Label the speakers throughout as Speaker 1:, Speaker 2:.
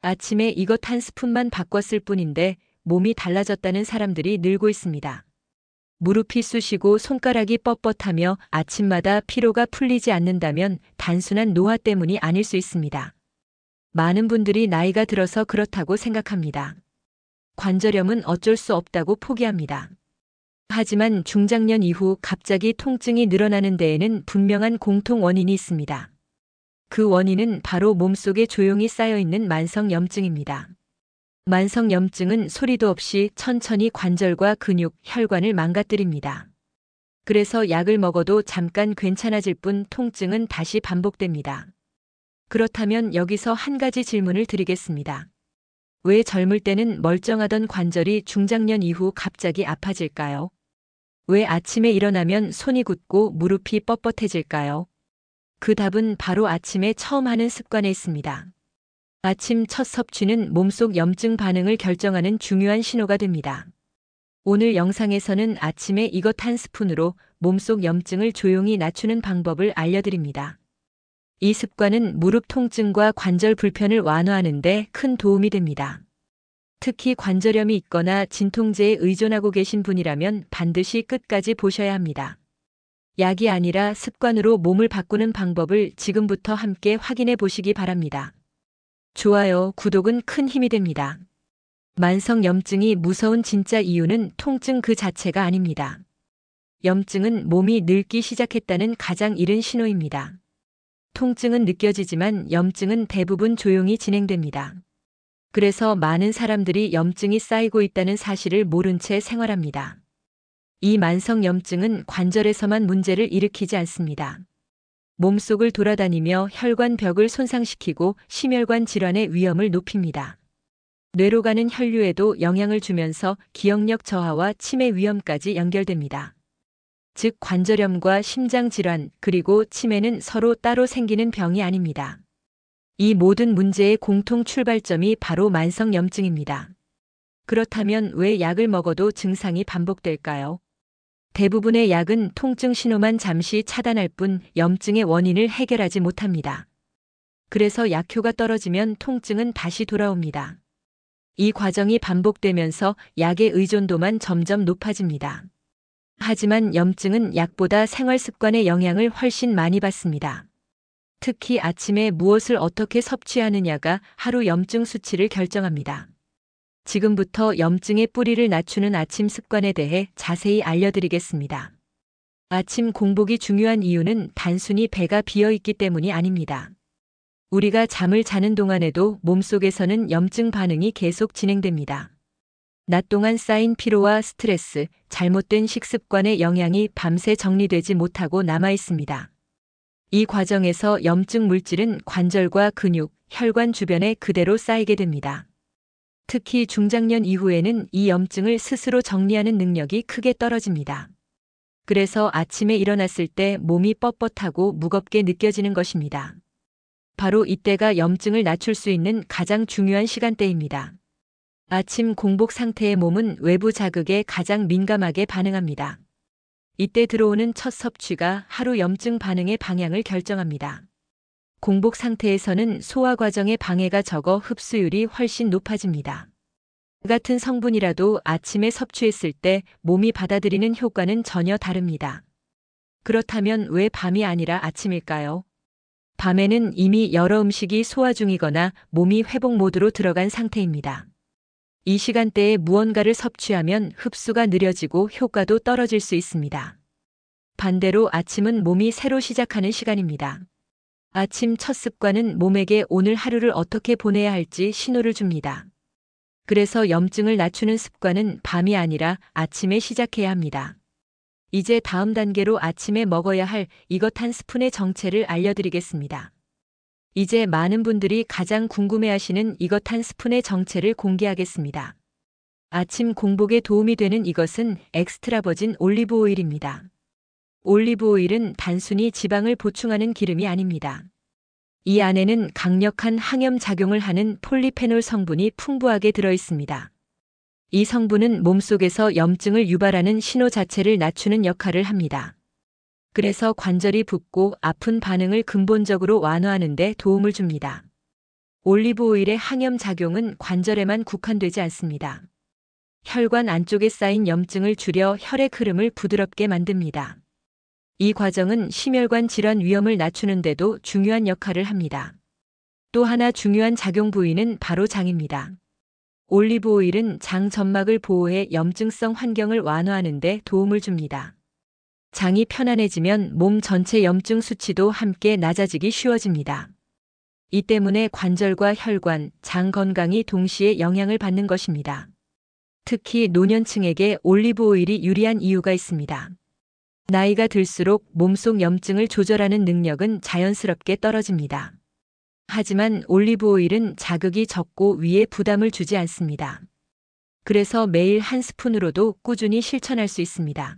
Speaker 1: 아침에 이것 한 스푼만 바꿨을 뿐인데 몸이 달라졌다는 사람들이 늘고 있습니다. 무릎이 쑤시고 손가락이 뻣뻣하며 아침마다 피로가 풀리지 않는다면 단순한 노화 때문이 아닐 수 있습니다. 많은 분들이 나이가 들어서 그렇다고 생각합니다. 관절염은 어쩔 수 없다고 포기합니다. 하지만 중장년 이후 갑자기 통증이 늘어나는 데에는 분명한 공통 원인이 있습니다. 그 원인은 바로 몸속에 조용히 쌓여있는 만성염증입니다. 만성염증은 소리도 없이 천천히 관절과 근육, 혈관을 망가뜨립니다. 그래서 약을 먹어도 잠깐 괜찮아질 뿐 통증은 다시 반복됩니다. 그렇다면 여기서 한 가지 질문을 드리겠습니다. 왜 젊을 때는 멀쩡하던 관절이 중장년 이후 갑자기 아파질까요? 왜 아침에 일어나면 손이 굳고 무릎이 뻣뻣해질까요? 그 답은 바로 아침에 처음 하는 습관에 있습니다. 아침 첫 섭취는 몸속 염증 반응을 결정하는 중요한 신호가 됩니다. 오늘 영상에서는 아침에 이것 한 스푼으로 몸속 염증을 조용히 낮추는 방법을 알려드립니다. 이 습관은 무릎 통증과 관절 불편을 완화하는 데 큰 도움이 됩니다. 특히 관절염이 있거나 진통제에 의존하고 계신 분이라면 반드시 끝까지 보셔야 합니다. 약이 아니라 습관으로 몸을 바꾸는 방법을 지금부터 함께 확인해 보시기 바랍니다. 좋아요, 구독은 큰 힘이 됩니다. 만성염증이 무서운 진짜 이유는 통증 그 자체가 아닙니다. 염증은 몸이 늙기 시작했다는 가장 이른 신호입니다. 통증은 느껴지지만 염증은 대부분 조용히 진행됩니다. 그래서 많은 사람들이 염증이 쌓이고 있다는 사실을 모른 채 생활합니다. 이 만성염증은 관절에서만 문제를 일으키지 않습니다. 몸속을 돌아다니며 혈관벽을 손상시키고 심혈관 질환의 위험을 높입니다. 뇌로 가는 혈류에도 영향을 주면서 기억력 저하와 치매 위험까지 연결됩니다. 즉 관절염과 심장질환 그리고 치매는 서로 따로 생기는 병이 아닙니다. 이 모든 문제의 공통 출발점이 바로 만성염증입니다. 그렇다면 왜 약을 먹어도 증상이 반복될까요? 대부분의 약은 통증 신호만 잠시 차단할 뿐 염증의 원인을 해결하지 못합니다. 그래서 약효가 떨어지면 통증은 다시 돌아옵니다. 이 과정이 반복되면서 약의 의존도만 점점 높아집니다. 하지만 염증은 약보다 생활 습관의 영향을 훨씬 많이 받습니다. 특히 아침에 무엇을 어떻게 섭취하느냐가 하루 염증 수치를 결정합니다. 지금부터 염증의 뿌리를 낮추는 아침 습관에 대해 자세히 알려드리겠습니다. 아침 공복이 중요한 이유는 단순히 배가 비어 있기 때문이 아닙니다. 우리가 잠을 자는 동안에도 몸속에서는 염증 반응이 계속 진행됩니다. 낮 동안 쌓인 피로와 스트레스, 잘못된 식습관의 영향이 밤새 정리되지 못하고 남아 있습니다. 이 과정에서 염증 물질은 관절과 근육, 혈관 주변에 그대로 쌓이게 됩니다. 특히 중장년 이후에는 이 염증을 스스로 정리하는 능력이 크게 떨어집니다. 그래서 아침에 일어났을 때 몸이 뻣뻣하고 무겁게 느껴지는 것입니다. 바로 이때가 염증을 낮출 수 있는 가장 중요한 시간대입니다. 아침 공복 상태의 몸은 외부 자극에 가장 민감하게 반응합니다. 이때 들어오는 첫 섭취가 하루 염증 반응의 방향을 결정합니다. 공복 상태에서는 소화 과정의 방해가 적어 흡수율이 훨씬 높아집니다. 같은 성분이라도 아침에 섭취했을 때 몸이 받아들이는 효과는 전혀 다릅니다. 그렇다면 왜 밤이 아니라 아침일까요? 밤에는 이미 여러 음식이 소화 중이거나 몸이 회복 모드로 들어간 상태입니다. 이 시간대에 무언가를 섭취하면 흡수가 느려지고 효과도 떨어질 수 있습니다. 반대로 아침은 몸이 새로 시작하는 시간입니다. 아침 첫 습관은 몸에게 오늘 하루를 어떻게 보내야 할지 신호를 줍니다. 그래서 염증을 낮추는 습관은 밤이 아니라 아침에 시작해야 합니다. 이제 다음 단계로 아침에 먹어야 할 이것 한 스푼의 정체를 알려드리겠습니다. 이제 많은 분들이 가장 궁금해하시는 이것 한 스푼의 정체를 공개하겠습니다. 아침 공복에 도움이 되는 이것은 엑스트라 버진 올리브 오일입니다. 올리브 오일은 단순히 지방을 보충하는 기름이 아닙니다. 이 안에는 강력한 항염 작용을 하는 폴리페놀 성분이 풍부하게 들어 있습니다. 이 성분은 몸속에서 염증을 유발하는 신호 자체를 낮추는 역할을 합니다. 그래서 관절이 붓고 아픈 반응을 근본적으로 완화하는 데 도움을 줍니다. 올리브 오일의 항염 작용은 관절에만 국한되지 않습니다. 혈관 안쪽에 쌓인 염증을 줄여 혈의 흐름을 부드럽게 만듭니다. 이 과정은 심혈관 질환 위험을 낮추는데도 중요한 역할을 합니다. 또 하나 중요한 작용 부위는 바로 장입니다. 올리브 오일은 장 점막을 보호해 염증성 환경을 완화하는 데 도움을 줍니다. 장이 편안해지면 몸 전체 염증 수치도 함께 낮아지기 쉬워집니다. 이 때문에 관절과 혈관, 장 건강이 동시에 영향을 받는 것입니다. 특히 노년층에게 올리브 오일이 유리한 이유가 있습니다. 나이가 들수록 몸속 염증을 조절하는 능력은 자연스럽게 떨어집니다. 하지만 올리브 오일은 자극이 적고 위에 부담을 주지 않습니다. 그래서 매일 한 스푼으로도 꾸준히 실천할 수 있습니다.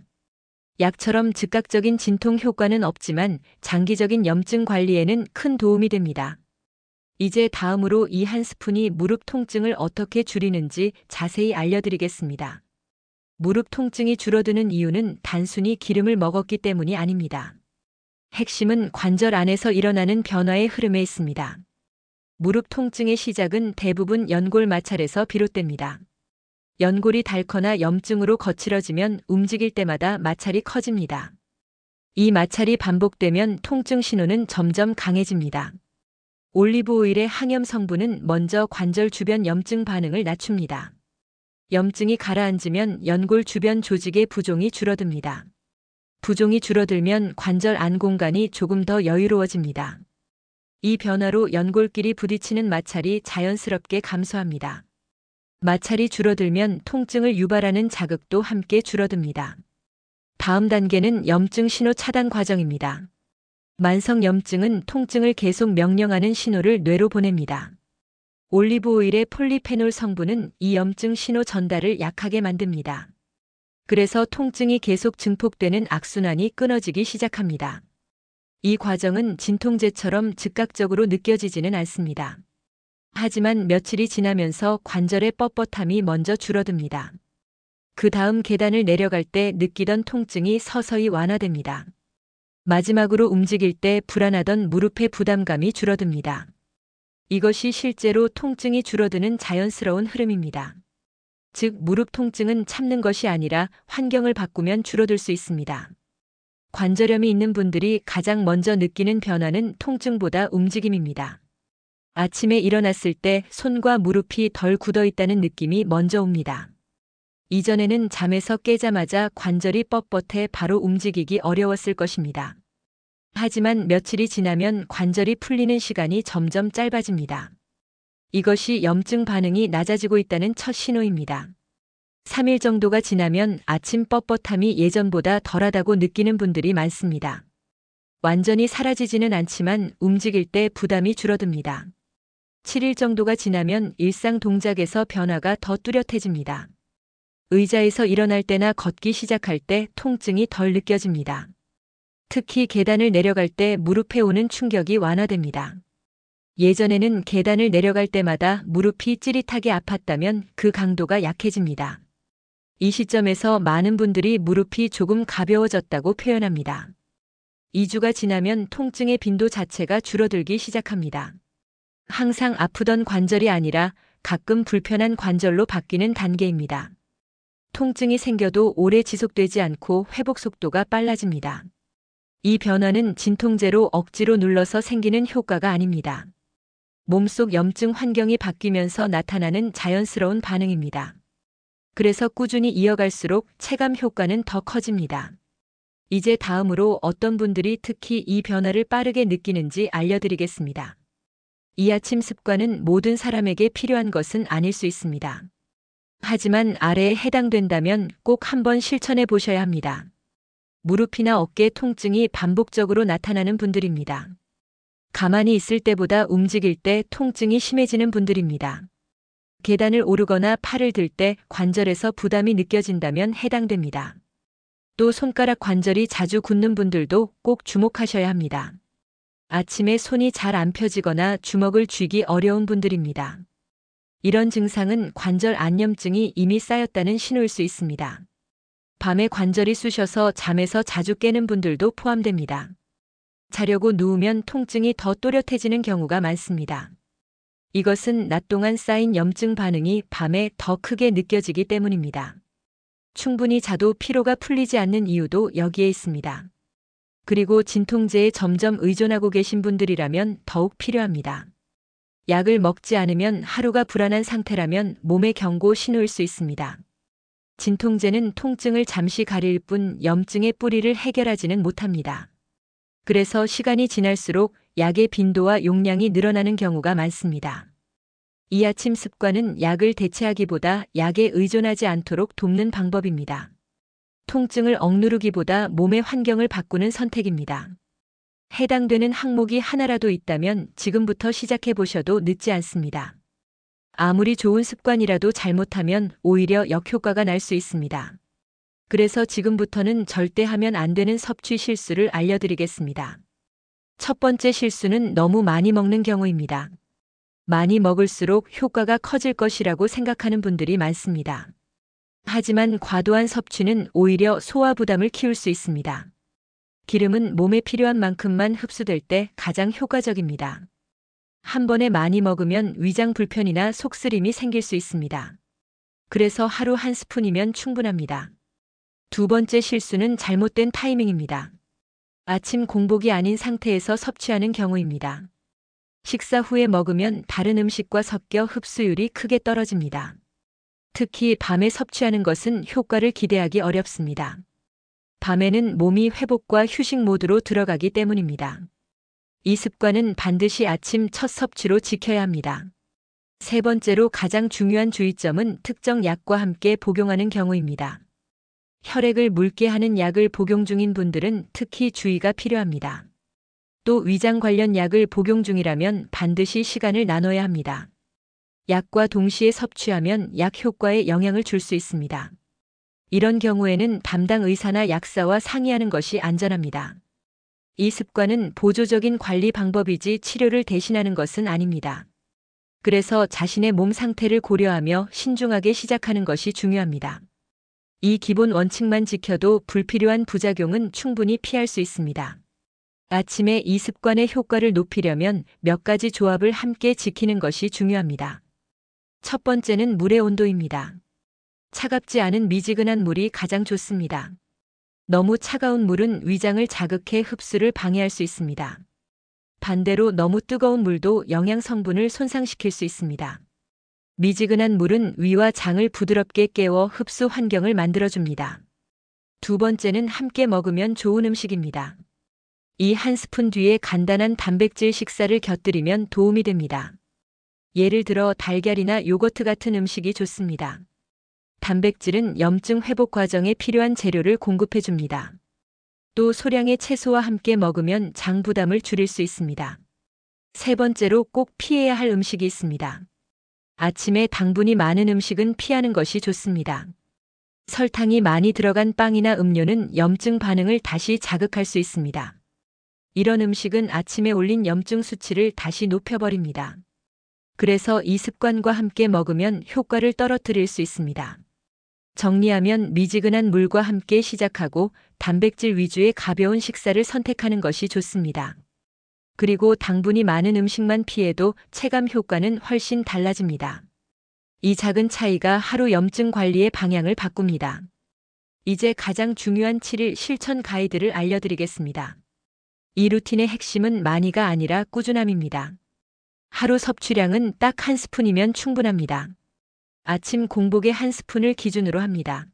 Speaker 1: 약처럼 즉각적인 진통 효과는 없지만 장기적인 염증 관리에는 큰 도움이 됩니다. 이제 다음으로 이 한 스푼이 무릎 통증을 어떻게 줄이는지 자세히 알려드리겠습니다. 무릎 통증이 줄어드는 이유는 단순히 기름을 먹었기 때문이 아닙니다. 핵심은 관절 안에서 일어나는 변화의 흐름에 있습니다. 무릎 통증의 시작은 대부분 연골 마찰에서 비롯됩니다. 연골이 닳거나 염증으로 거칠어지면 움직일 때마다 마찰이 커집니다. 이 마찰이 반복되면 통증 신호는 점점 강해집니다. 올리브 오일의 항염 성분은 먼저 관절 주변 염증 반응을 낮춥니다. 염증이 가라앉으면 연골 주변 조직의 부종이 줄어듭니다. 부종이 줄어들면 관절 안 공간이 조금 더 여유로워집니다. 이 변화로 연골끼리 부딪히는 마찰이 자연스럽게 감소합니다. 마찰이 줄어들면 통증을 유발하는 자극도 함께 줄어듭니다. 다음 단계는 염증 신호 차단 과정입니다. 만성 염증은 통증을 계속 명령하는 신호를 뇌로 보냅니다. 올리브 오일의 폴리페놀 성분은 이 염증 신호 전달을 약하게 만듭니다. 그래서 통증이 계속 증폭되는 악순환이 끊어지기 시작합니다. 이 과정은 진통제처럼 즉각적으로 느껴지지는 않습니다. 하지만 며칠이 지나면서 관절의 뻣뻣함이 먼저 줄어듭니다. 그 다음 계단을 내려갈 때 느끼던 통증이 서서히 완화됩니다. 마지막으로 움직일 때 불안하던 무릎의 부담감이 줄어듭니다. 이것이 실제로 통증이 줄어드는 자연스러운 흐름입니다. 즉, 무릎 통증은 참는 것이 아니라 환경을 바꾸면 줄어들 수 있습니다. 관절염이 있는 분들이 가장 먼저 느끼는 변화는 통증보다 움직임입니다. 아침에 일어났을 때 손과 무릎이 덜 굳어 있다는 느낌이 먼저 옵니다. 이전에는 잠에서 깨자마자 관절이 뻣뻣해 바로 움직이기 어려웠을 것입니다. 하지만 며칠이 지나면 관절이 풀리는 시간이 점점 짧아집니다. 이것이 염증 반응이 낮아지고 있다는 첫 신호입니다. 3일 정도가 지나면 아침 뻣뻣함이 예전보다 덜하다고 느끼는 분들이 많습니다. 완전히 사라지지는 않지만 움직일 때 부담이 줄어듭니다. 7일 정도가 지나면 일상 동작에서 변화가 더 뚜렷해집니다. 의자에서 일어날 때나 걷기 시작할 때 통증이 덜 느껴집니다. 특히 계단을 내려갈 때 무릎에 오는 충격이 완화됩니다. 예전에는 계단을 내려갈 때마다 무릎이 찌릿하게 아팠다면 그 강도가 약해집니다. 이 시점에서 많은 분들이 무릎이 조금 가벼워졌다고 표현합니다. 2주가 지나면 통증의 빈도 자체가 줄어들기 시작합니다. 항상 아프던 관절이 아니라 가끔 불편한 관절로 바뀌는 단계입니다. 통증이 생겨도 오래 지속되지 않고 회복 속도가 빨라집니다. 이 변화는 진통제로 억지로 눌러서 생기는 효과가 아닙니다. 몸속 염증 환경이 바뀌면서 나타나는 자연스러운 반응입니다. 그래서 꾸준히 이어갈수록 체감 효과는 더 커집니다. 이제 다음으로 어떤 분들이 특히 이 변화를 빠르게 느끼는지 알려드리겠습니다. 이 아침 습관은 모든 사람에게 필요한 것은 아닐 수 있습니다. 하지만 아래에 해당된다면 꼭 한번 실천해 보셔야 합니다. 무릎이나 어깨 통증이 반복적으로 나타나는 분들입니다. 가만히 있을 때보다 움직일 때 통증이 심해지는 분들입니다. 계단을 오르거나 팔을 들 때 관절에서 부담이 느껴진다면 해당됩니다. 또 손가락 관절이 자주 굳는 분들도 꼭 주목하셔야 합니다. 아침에 손이 잘 안 펴지거나 주먹을 쥐기 어려운 분들입니다. 이런 증상은 관절 안염증이 이미 쌓였다는 신호일 수 있습니다. 밤에 관절이 쑤셔서 잠에서 자주 깨는 분들도 포함됩니다. 자려고 누우면 통증이 더 또렷해지는 경우가 많습니다. 이것은 낮 동안 쌓인 염증 반응이 밤에 더 크게 느껴지기 때문입니다. 충분히 자도 피로가 풀리지 않는 이유도 여기에 있습니다. 그리고 진통제에 점점 의존하고 계신 분들이라면 더욱 필요합니다. 약을 먹지 않으면 하루가 불안한 상태라면 몸의 경고 신호일 수 있습니다. 진통제는 통증을 잠시 가릴 뿐 염증의 뿌리를 해결하지는 못합니다. 그래서 시간이 지날수록 약의 빈도와 용량이 늘어나는 경우가 많습니다. 이 아침 습관은 약을 대체하기보다 약에 의존하지 않도록 돕는 방법입니다. 통증을 억누르기보다 몸의 환경을 바꾸는 선택입니다. 해당되는 항목이 하나라도 있다면 지금부터 시작해 보셔도 늦지 않습니다. 아무리 좋은 습관이라도 잘못하면 오히려 역효과가 날 수 있습니다. 그래서 지금부터는 절대 하면 안 되는 섭취 실수를 알려드리겠습니다. 첫 번째 실수는 너무 많이 먹는 경우입니다. 많이 먹을수록 효과가 커질 것이라고 생각하는 분들이 많습니다. 하지만 과도한 섭취는 오히려 소화 부담을 키울 수 있습니다. 기름은 몸에 필요한 만큼만 흡수될 때 가장 효과적입니다. 한 번에 많이 먹으면 위장 불편이나 속쓰림이 생길 수 있습니다. 그래서 하루 한 스푼이면 충분합니다. 두 번째 실수는 잘못된 타이밍입니다. 아침 공복이 아닌 상태에서 섭취하는 경우입니다. 식사 후에 먹으면 다른 음식과 섞여 흡수율이 크게 떨어집니다. 특히 밤에 섭취하는 것은 효과를 기대하기 어렵습니다. 밤에는 몸이 회복과 휴식 모드로 들어가기 때문입니다. 이 습관은 반드시 아침 첫 섭취로 지켜야 합니다. 세 번째로 가장 중요한 주의점은 특정 약과 함께 복용하는 경우입니다. 혈액을 묽게 하는 약을 복용 중인 분들은 특히 주의가 필요합니다. 또 위장 관련 약을 복용 중이라면 반드시 시간을 나눠야 합니다. 약과 동시에 섭취하면 약 효과에 영향을 줄 수 있습니다. 이런 경우에는 담당 의사나 약사와 상의하는 것이 안전합니다. 이 습관은 보조적인 관리 방법이지 치료를 대신하는 것은 아닙니다. 그래서 자신의 몸 상태를 고려하며 신중하게 시작하는 것이 중요합니다. 이 기본 원칙만 지켜도 불필요한 부작용은 충분히 피할 수 있습니다. 아침에 이 습관의 효과를 높이려면 몇 가지 조합을 함께 지키는 것이 중요합니다. 첫 번째는 물의 온도입니다. 차갑지 않은 미지근한 물이 가장 좋습니다. 너무 차가운 물은 위장을 자극해 흡수를 방해할 수 있습니다. 반대로 너무 뜨거운 물도 영양 성분을 손상시킬 수 있습니다. 미지근한 물은 위와 장을 부드럽게 깨워 흡수 환경을 만들어줍니다. 두 번째는 함께 먹으면 좋은 음식입니다. 이 한 스푼 뒤에 간단한 단백질 식사를 곁들이면 도움이 됩니다. 예를 들어 달걀이나 요거트 같은 음식이 좋습니다. 단백질은 염증 회복 과정에 필요한 재료를 공급해 줍니다. 또 소량의 채소와 함께 먹으면 장 부담을 줄일 수 있습니다. 세 번째로 꼭 피해야 할 음식이 있습니다. 아침에 당분이 많은 음식은 피하는 것이 좋습니다. 설탕이 많이 들어간 빵이나 음료는 염증 반응을 다시 자극할 수 있습니다. 이런 음식은 아침에 올린 염증 수치를 다시 높여버립니다. 그래서 이 습관과 함께 먹으면 효과를 떨어뜨릴 수 있습니다. 정리하면 미지근한 물과 함께 시작하고 단백질 위주의 가벼운 식사를 선택하는 것이 좋습니다. 그리고 당분이 많은 음식만 피해도 체감 효과는 훨씬 달라집니다. 이 작은 차이가 하루 염증 관리의 방향을 바꿉니다. 이제 가장 중요한 7일 실천 가이드를 알려드리겠습니다. 이 루틴의 핵심은 많이가 아니라 꾸준함입니다. 하루 섭취량은 딱 한 스푼이면 충분합니다. 아침 공복에 한 스푼을 기준으로 합니다.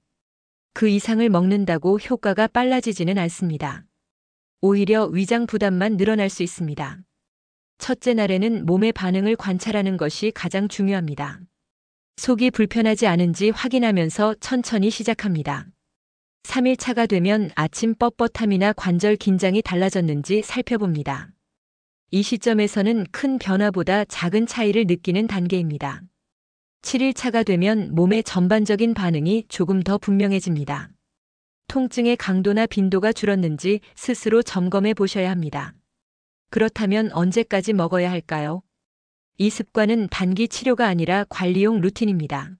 Speaker 1: 그 이상을 먹는다고 효과가 빨라지지는 않습니다. 오히려 위장 부담만 늘어날 수 있습니다. 첫째 날에는 몸의 반응을 관찰하는 것이 가장 중요합니다. 속이 불편하지 않은지 확인하면서 천천히 시작합니다. 3일 차가 되면 아침 뻣뻣함이나 관절 긴장이 달라졌는지 살펴봅니다. 이 시점에서는 큰 변화보다 작은 차이를 느끼는 단계입니다. 7일 차가 되면 몸의 전반적인 반응이 조금 더 분명해집니다. 통증의 강도나 빈도가 줄었는지 스스로 점검해 보셔야 합니다. 그렇다면 언제까지 먹어야 할까요? 이 습관은 단기 치료가 아니라 관리용 루틴입니다.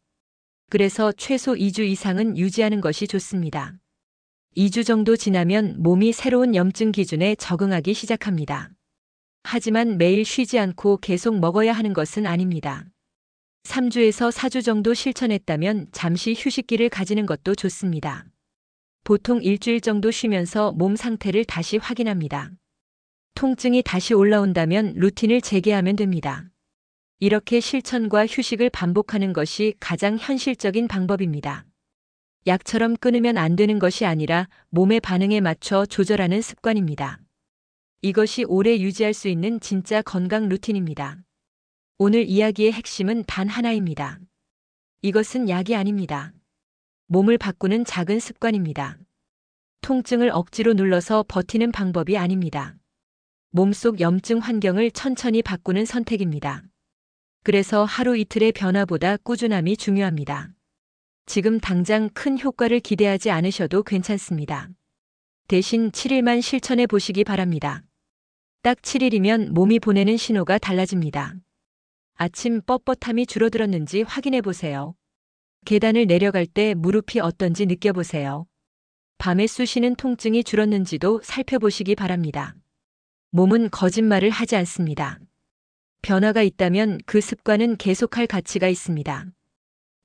Speaker 1: 그래서 최소 2주 이상은 유지하는 것이 좋습니다. 2주 정도 지나면 몸이 새로운 염증 기준에 적응하기 시작합니다. 하지만 매일 쉬지 않고 계속 먹어야 하는 것은 아닙니다. 3주에서 4주 정도 실천했다면 잠시 휴식기를 가지는 것도 좋습니다. 보통 일주일 정도 쉬면서 몸 상태를 다시 확인합니다. 통증이 다시 올라온다면 루틴을 재개하면 됩니다. 이렇게 실천과 휴식을 반복하는 것이 가장 현실적인 방법입니다. 약처럼 끊으면 안 되는 것이 아니라 몸의 반응에 맞춰 조절하는 습관입니다. 이것이 오래 유지할 수 있는 진짜 건강 루틴입니다. 오늘 이야기의 핵심은 단 하나입니다. 이것은 약이 아닙니다. 몸을 바꾸는 작은 습관입니다. 통증을 억지로 눌러서 버티는 방법이 아닙니다. 몸속 염증 환경을 천천히 바꾸는 선택입니다. 그래서 하루 이틀의 변화보다 꾸준함이 중요합니다. 지금 당장 큰 효과를 기대하지 않으셔도 괜찮습니다. 대신 7일만 실천해 보시기 바랍니다. 딱 7일이면 몸이 보내는 신호가 달라집니다. 아침 뻣뻣함이 줄어들었는지 확인해 보세요. 계단을 내려갈 때 무릎이 어떤지 느껴보세요. 밤에 쑤시는 통증이 줄었는지도 살펴보시기 바랍니다. 몸은 거짓말을 하지 않습니다. 변화가 있다면 그 습관은 계속할 가치가 있습니다.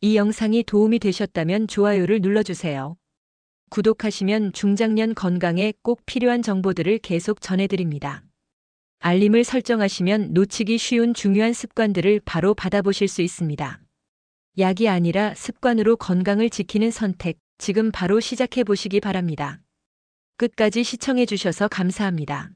Speaker 1: 이 영상이 도움이 되셨다면 좋아요를 눌러주세요. 구독하시면 중장년 건강에 꼭 필요한 정보들을 계속 전해드립니다. 알림을 설정하시면 놓치기 쉬운 중요한 습관들을 바로 받아보실 수 있습니다. 약이 아니라 습관으로 건강을 지키는 선택, 지금 바로 시작해 보시기 바랍니다. 끝까지 시청해 주셔서 감사합니다.